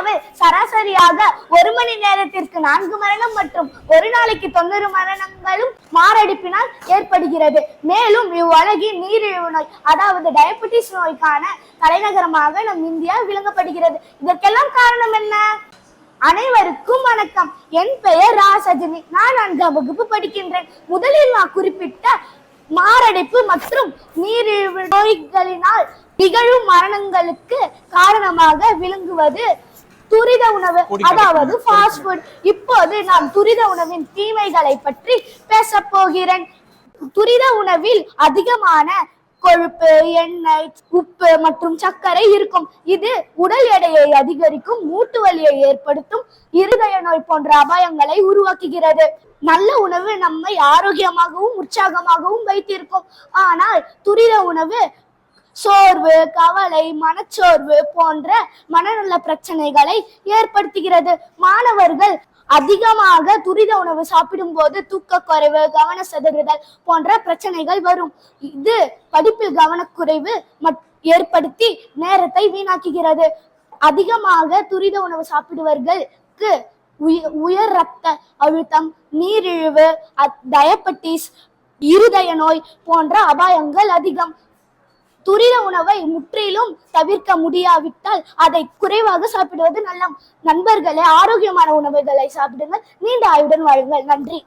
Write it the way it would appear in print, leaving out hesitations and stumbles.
இந்தியாவில் சராசரியாக 1 மணி நேரத்திற்கு 4 மரணம் மற்றும் ஒரு நாளைக்கு 90 மரணங்களும் மாரடைப்பினால் ஏற்படுகிறது. மேலும் இவ்வுலகின் நீரிழிவு நோய் அதாவது டயபெட்டிஸ் நோய்க்கான தலைநகரமாக நம் இந்தியா விளங்கப்படுகிறது. இதற்கெல்லாம் காரணம் என்ன? அனைவருக்கும் வணக்கம். என் பெயர் ராசஜினி. நான் 4ஆம் வகுப்பு படிக்கின்றேன். முதலில் நான் குறிப்பிட்ட மாரடைப்பு மற்றும் நீரிழிவு நோய்களினால் நிகழும் மரணங்களுக்கு காரணமாக விளங்குவது துரித உணவு, அதாவது ஃபாஸ்ட் ஃபுட். இப்போது நான் துரித உணவின் தீமைகளை பற்றி பேச போகிறேன். துரித உணவில் அதிகமான கொழுப்பு, எண்ணெய், உப்பு மற்றும் சர்க்கரை இருக்கும். இது உடல் எடையை அதிகரிக்கும், மூட்டு வலியை ஏற்படுத்தும், இருதய நோய் போன்ற அபாயங்களை உருவாக்குகிறது. நல்ல உணவு நம்மை ஆரோக்கியமாகவும் உற்சாகமாகவும் வைத்திருக்கும். ஆனால் துரித உணவு சோர்வு, கவலை, மனச்சோர்வு போன்ற மனநல பிரச்சனைகளை ஏற்படுத்துகிறது. மாணவர்கள் அதிகமாக துரித உணவு சாப்பிடும் போது தூக்கக்குறைவு, கவன சிதறுதல் போன்ற பிரச்சனைகள் வரும். இது படிப்பில் கவனக்குறைவு ஏற்படுத்தி நேரத்தை வீணாக்குகிறது. அதிகமாக துரித உணவு சாப்பிடுவர்களுக்கு உயர் ரத்த அழுத்தம், நீரிழிவு, டயபெட்டிஸ், இருதய நோய் போன்ற அபாயங்கள் அதிகம். துரித உணவை முற்றிலும் தவிர்க்க முடியாவிட்டால் அதை குறைவாக சாப்பிடுவது நல்ல. நண்பர்களே, ஆரோக்கியமான உணவுகளை சாப்பிடுங்கள். நீண்ட ஆயுடன் வாழுங்கள். நன்றி.